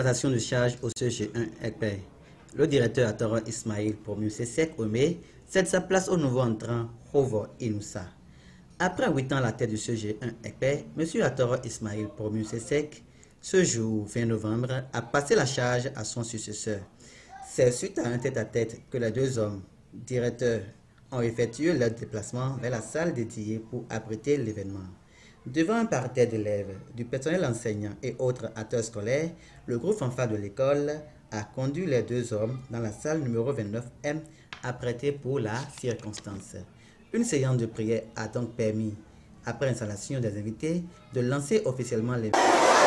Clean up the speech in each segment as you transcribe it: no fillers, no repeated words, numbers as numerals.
passation de charge au CG1 Ekpe. Le directeur Atoro Ismail promu Sesek Omé cède sa place au nouveau entrant Rovo Inoussa. Après 8 ans à la tête du CG1 Ekpe, M. Atoro Ismail promu Sesek, ce jour 20 novembre, a passé la charge à son successeur. C'est suite à un tête-à-tête que les deux hommes directeurs ont effectué leur déplacement vers la salle dédiée pour abriter l'événement. Devant un parterre d'élèves, du personnel enseignant et autres acteurs scolaires, le groupe fanfare de l'école a conduit les deux hommes dans la salle numéro 29M apprêtée pour la circonstance. Une séance de prière a donc permis, après installation des invités, de lancer officiellement les...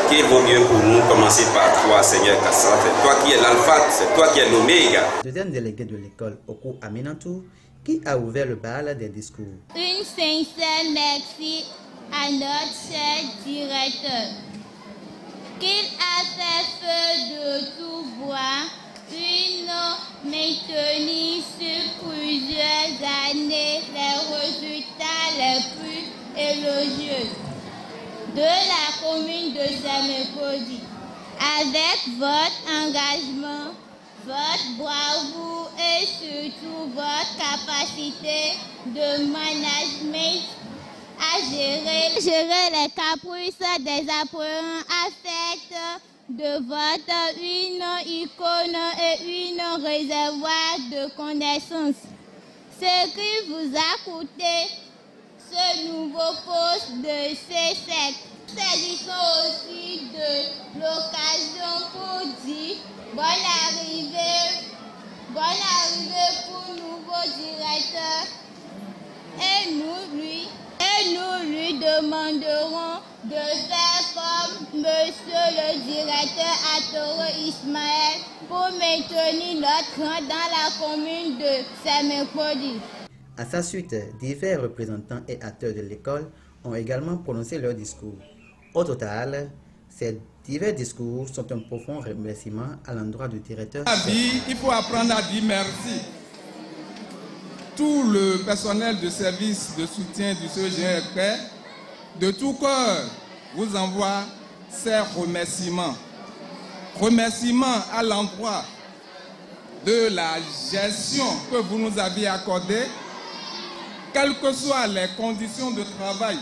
Qu'il vaut mieux pour nous commencer par toi, Seigneur Kassat. C'est toi qui es l'alpha, c'est toi qui es l'oméga. Deuxième délégué de l'école, Oku Aminantou, qui a ouvert le bal des discours. Une sincère merci à notre cher directeur, qu'il a fait feu de tout bois, puis nous maintenir sur plusieurs années les résultats les plus élogieux de la commune de Saint-Mercredi. Avec votre engagement, votre bravoure et surtout votre capacité de management à gérer les caprices des apprenants affectent de votre une icône et une réservoir de connaissances. Ce qui vous a coûté ce nouveau poste de CSEC. Saisissons aussi de l'occasion pour dire bonne arrivée pour le nouveau directeur et nous lui demanderons de faire comme Monsieur le directeur Atoro Ismail pour maintenir notre rang dans la commune de Saint-Mercredi. À sa suite, divers représentants et acteurs de l'école ont également prononcé leur discours. Au total, ces divers discours sont un profond remerciement à l'endroit du directeur. Il faut apprendre à dire merci. Tout le personnel de service de soutien du CGRP, de tout cœur, vous envoie ces remerciements. Remerciements à l'endroit de la gestion que vous nous avez accordée. Quelles que soient les conditions de travail,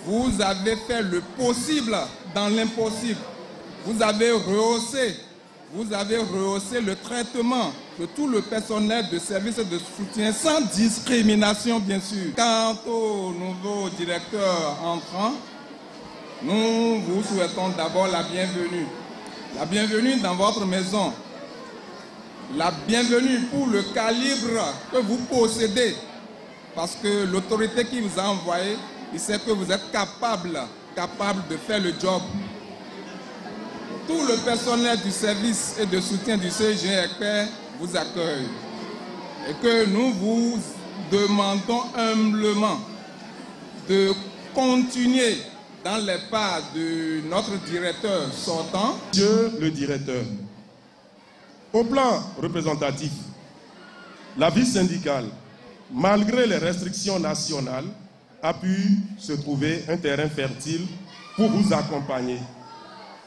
vous avez fait le possible dans l'impossible. Vous avez rehaussé le traitement de tout le personnel de service de soutien sans discrimination, bien sûr. Quant au nouveau directeur entrant, nous vous souhaitons d'abord la bienvenue. La bienvenue dans votre maison. La bienvenue pour le calibre que vous possédez. Parce que l'autorité qui vous a envoyé, il sait que vous êtes capable de faire le job. Tout le personnel du service et de soutien du CGRP vous accueille. Et que nous vous demandons humblement de continuer dans les pas de notre directeur sortant. Monsieur le directeur, au plan représentatif, la vie syndicale, malgré les restrictions nationales, a pu se trouver un terrain fertile pour vous accompagner.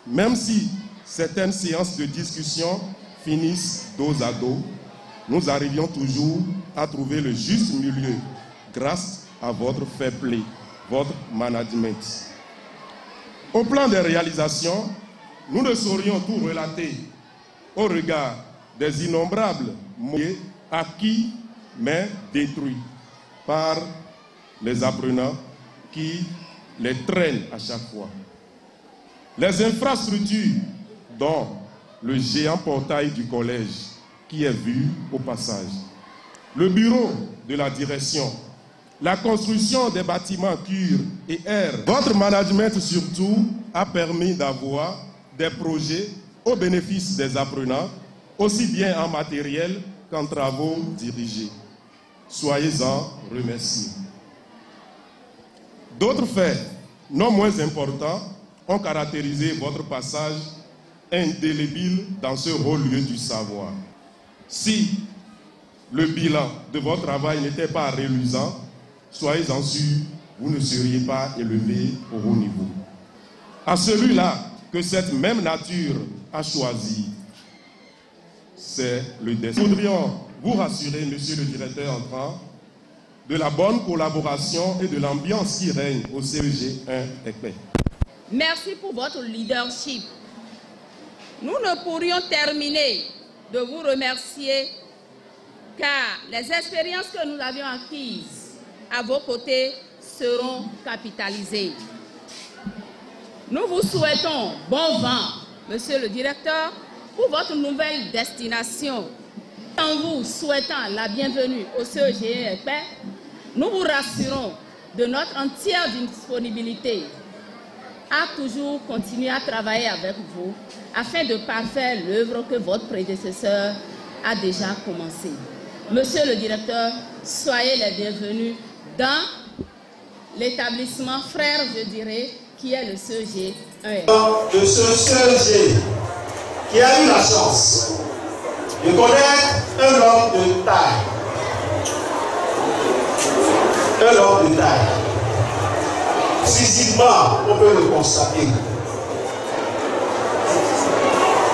Même si certaines séances de discussion finissent dos à dos, nous arrivions toujours à trouver le juste milieu grâce à votre fair play, votre management. Au plan des réalisations, nous ne saurions tout relater au regard des innombrables moyens acquis mais détruits par les apprenants qui les traînent à chaque fois. Les infrastructures, dont le géant portail du collège qui est vu au passage, le bureau de la direction, la construction des bâtiments CUR et R. Votre management surtout a permis d'avoir des projets au bénéfice des apprenants, aussi bien en matériel qu'en travaux dirigés. Soyez-en remerciés. D'autres faits, non moins importants, ont caractérisé votre passage indélébile dans ce haut lieu du savoir. Si le bilan de votre travail n'était pas reluisant, soyez-en sûrs, vous ne seriez pas élevé au haut niveau. À celui-là que cette même nature a choisi, c'est le destin. Nous voudrions vous rassurer, monsieur le directeur entrant, de la bonne collaboration et de l'ambiance qui règne au CEG 1 Ekpé. Merci pour votre leadership. Nous ne pourrions terminer de vous remercier car les expériences que nous avions acquises à vos côtés seront capitalisées. Nous vous souhaitons bon vent, monsieur le directeur, pour votre nouvelle destination. En vous souhaitant la bienvenue au CEG Ekpé, nous vous rassurons de notre entière disponibilité à toujours continuer à travailler avec vous afin de parfaire l'œuvre que votre prédécesseur a déjà commencée. Monsieur le directeur, soyez les bienvenus dans l'établissement frère, je dirais, qui est le CEG 1. De ce CEG qui a eu la chance de connaître un homme de taille. Un homme de taille. Physiquement, on peut le constater.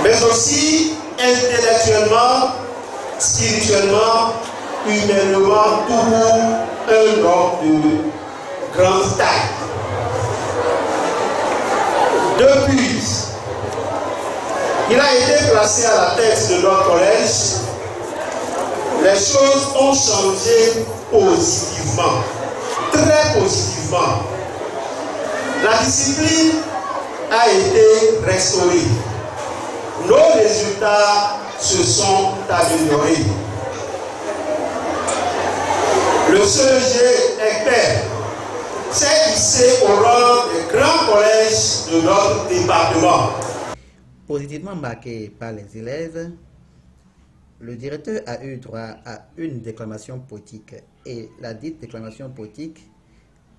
Mais aussi intellectuellement, spirituellement, humainement, toujours un homme de grande taille. Depuis, il a été placé à la tête de notre collège. Les choses ont changé positivement, très positivement. La discipline a été restaurée. Nos résultats se sont améliorés. Le CEG Ekpé s'est hissé au rang des grands collèges de notre département. Positivement marqué par les élèves, le directeur a eu droit à une déclamation poétique et la dite déclamation poétique,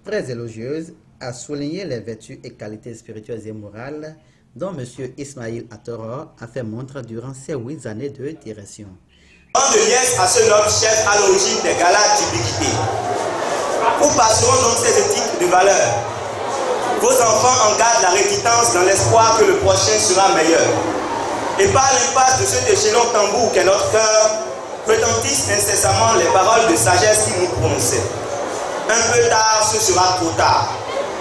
très élogieuse, a souligné les vertus et qualités spirituelles et morales dont M. Ismail Atoro a fait montre durant ses 8 années de direction. De liesse à ce noble chef à l'origine des galas d'ubiquité. Où passeront donc ces éthiques de valeur? Vos enfants en gardent la réquitance dans l'espoir que le prochain sera meilleur. Et par l'impasse de cet échelon tambour qu'est notre cœur, retentissent incessamment les paroles de sagesse qui nous prononçaient. Un peu tard, ce sera trop tard.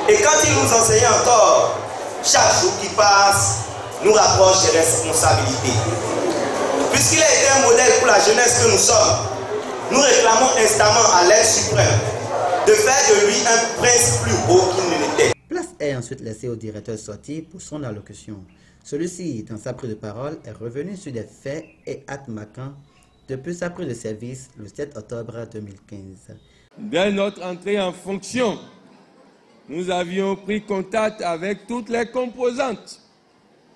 Et quand il nous enseignait encore, chaque jour qui passe nous rapproche des responsabilités. Puisqu'il a été un modèle pour la jeunesse que nous sommes, nous réclamons instamment à l'aide suprême de faire de lui un prince plus beau qu'il ne l'était. Place est ensuite laissée au directeur sorti pour son allocution. Celui-ci, dans sa prise de parole, est revenu sur des faits et actes marquants depuis sa prise de service le 7 octobre 2015. Dès notre entrée en fonction, nous avions pris contact avec toutes les composantes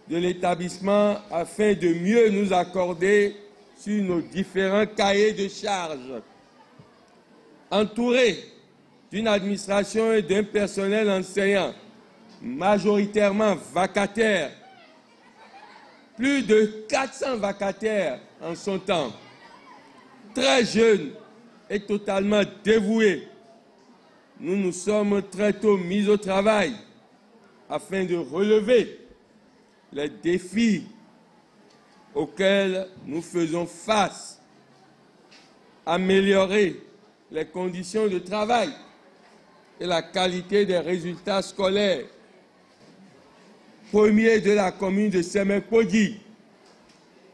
de l'établissement afin de mieux nous accorder sur nos différents cahiers de charges. Entourés d'une administration et d'un personnel enseignant majoritairement vacataires, plus de 400 vacataires en son temps, très jeunes et totalement dévoués, nous nous sommes très tôt mis au travail afin de relever les défis auxquels nous faisons face, améliorer les conditions de travail et la qualité des résultats scolaires. Premier de la commune de Semek-Pogui,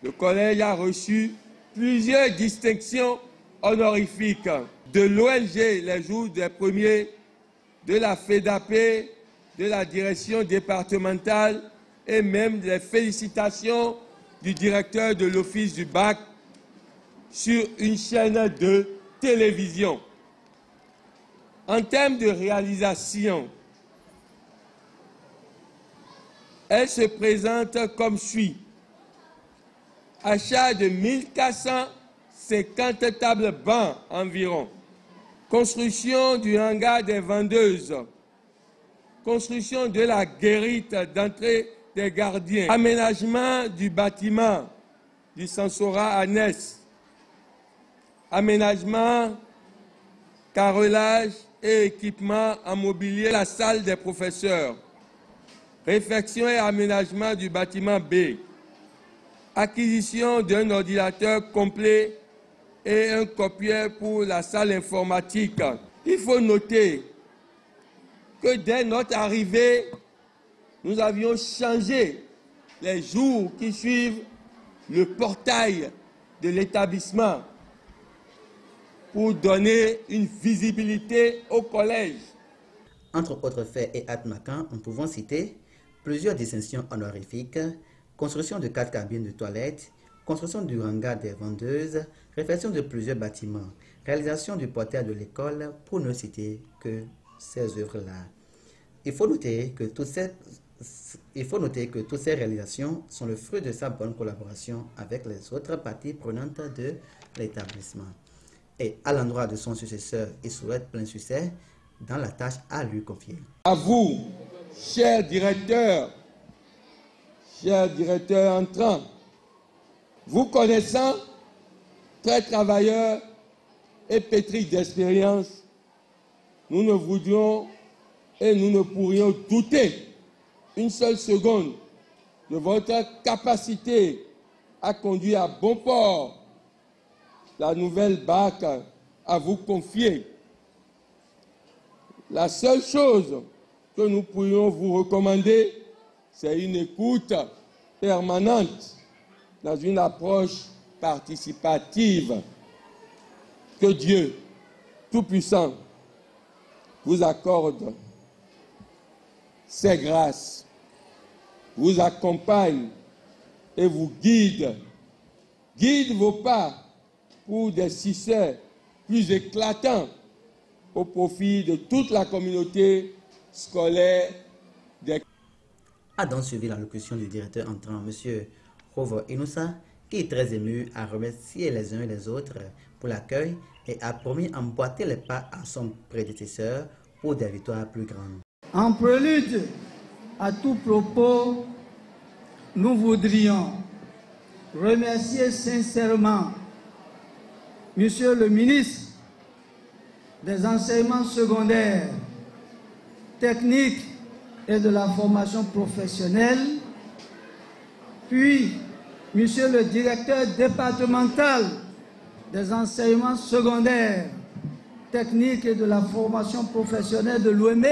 le collège a reçu plusieurs distinctions honorifiques de l'ONG les jours des premiers, de la FEDAP, de la direction départementale et même les félicitations du directeur de l'office du bac sur une chaîne de télévision. En termes de réalisation, elle se présente comme suit. Achat de 1450 tables bancs environ. Construction du hangar des vendeuses. Construction de la guérite d'entrée des gardiens. Aménagement du bâtiment du Sansora à Ness. Aménagement, carrelage et équipement en mobilier, la salle des professeurs. Réfection et aménagement du bâtiment B. acquisition d'un ordinateur complet et un copieur pour la salle informatique. Il faut noter que dès notre arrivée, nous avions changé les jours qui suivent le portail de l'établissement pour donner une visibilité au collège. Entre autres faits et actes marquants, nous pouvons citer plusieurs distinctions honorifiques, construction de 4 cabines de toilettes, construction du hangar des vendeuses, réfection de plusieurs bâtiments, réalisation du portail de l'école, pour ne citer que ces œuvres-là. Il faut noter que toutes ces réalisations sont le fruit de sa bonne collaboration avec les autres parties prenantes de l'établissement. Et à l'endroit de son successeur, il souhaite plein succès dans la tâche à lui confier. À vous, chers directeurs entrants, vous connaissant, très travailleurs et pétris d'expérience, nous ne voudrions et nous ne pourrions douter une seule seconde de votre capacité à conduire à bon port la nouvelle barque à vous confier. La seule chose que nous pourrions vous recommander, c'est une écoute permanente dans une approche participative. Que Dieu Tout-Puissant vous accorde ses grâces, vous accompagne et vous guide. Guide vos pas pour des succès plus éclatants au profit de toute la communauté scolaire. A donc suivi l'allocution du directeur entrant, M. Rovo Inoussa, qui est très ému, a remercié les uns et les autres pour l'accueil et a promis d'emboîter les pas à son prédécesseur pour des victoires plus grandes. En prélude à tout propos, nous voudrions remercier sincèrement Monsieur le ministre des enseignements secondaires, techniques et de la formation professionnelle, puis Monsieur le directeur départemental des enseignements secondaires, techniques et de la formation professionnelle de l'OME,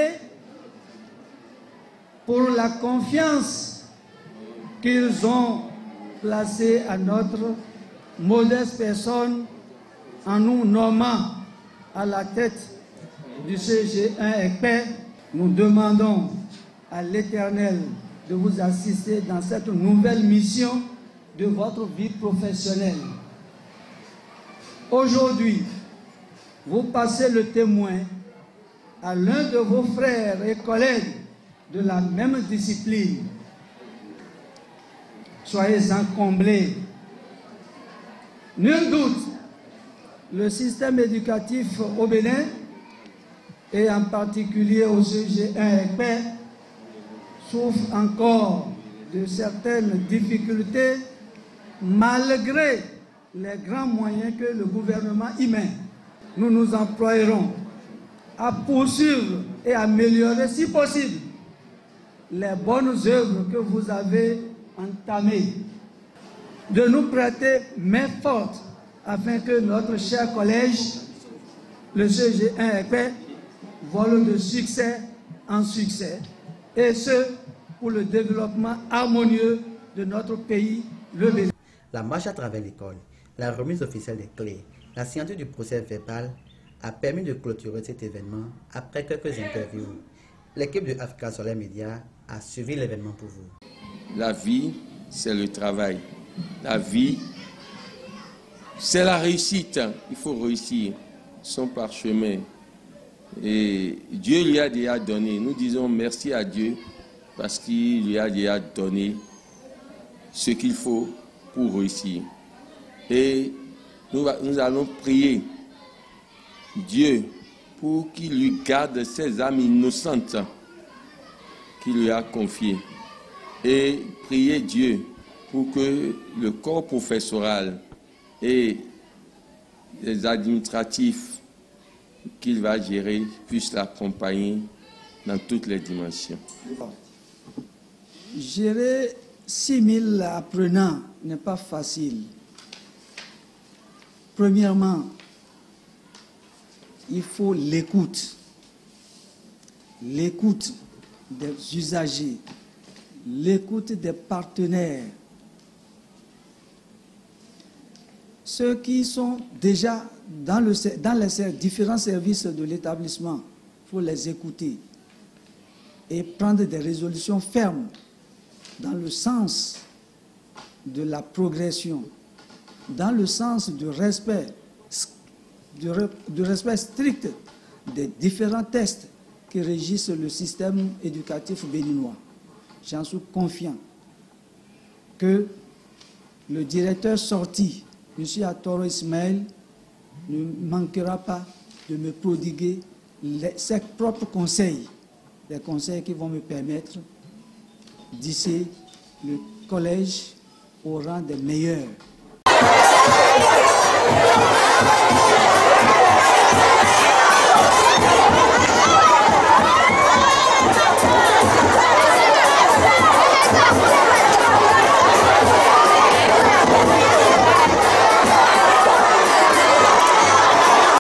pour la confiance qu'ils ont placée à notre modeste personne en nous nommant à la tête du CG1 ECPE. Nous demandons à l'Éternel de vous assister dans cette nouvelle mission de votre vie professionnelle. Aujourd'hui, vous passez le témoin à l'un de vos frères et collègues de la même discipline. Soyez-en comblés. Nul doute, le système éducatif au Bénin, et en particulier au CG1 ECPE, souffre encore de certaines difficultés malgré les grands moyens que le gouvernement y met. Nous nous emploierons à poursuivre et améliorer, si possible, les bonnes œuvres que vous avez entamées, de nous prêter main forte afin que notre cher collège, le CG1 ECPE, vole de succès en succès, et ce, pour le développement harmonieux de notre pays, le Bénin. La marche à travers l'école, la remise officielle des clés, la signature du procès verbal a permis de clôturer cet événement après quelques interviews. L'équipe de Africa Soleil Média a suivi l'événement pour vous. La vie, c'est le travail. La vie, c'est la réussite. Il faut réussir son parchemin. Et Dieu lui a déjà donné. Nous disons merci à Dieu parce qu'il lui a déjà donné ce qu'il faut pour réussir. Et nous allons prier Dieu pour qu'il lui garde ses âmes innocentes qu'il lui a confiées. Et prier Dieu pour que le corps professoral et les administratifs qu'il va gérer puissent l'accompagner dans toutes les dimensions. Gérer 6 000 apprenants n'est pas facile. Premièrement, il faut l'écoute. L'écoute des usagers, l'écoute des partenaires. Ceux qui sont déjà dans les différents services de l'établissement, il faut les écouter et prendre des résolutions fermes dans le sens de la progression, dans le sens du respect strict des différents textes qui régissent le système éducatif béninois. J'en suis confiant que le directeur sorti, M. Atoro Ismaël, ne manquera pas de me prodiguer ses propres conseils, des conseils qui vont me permettre d'hisser le collège au rang des meilleurs.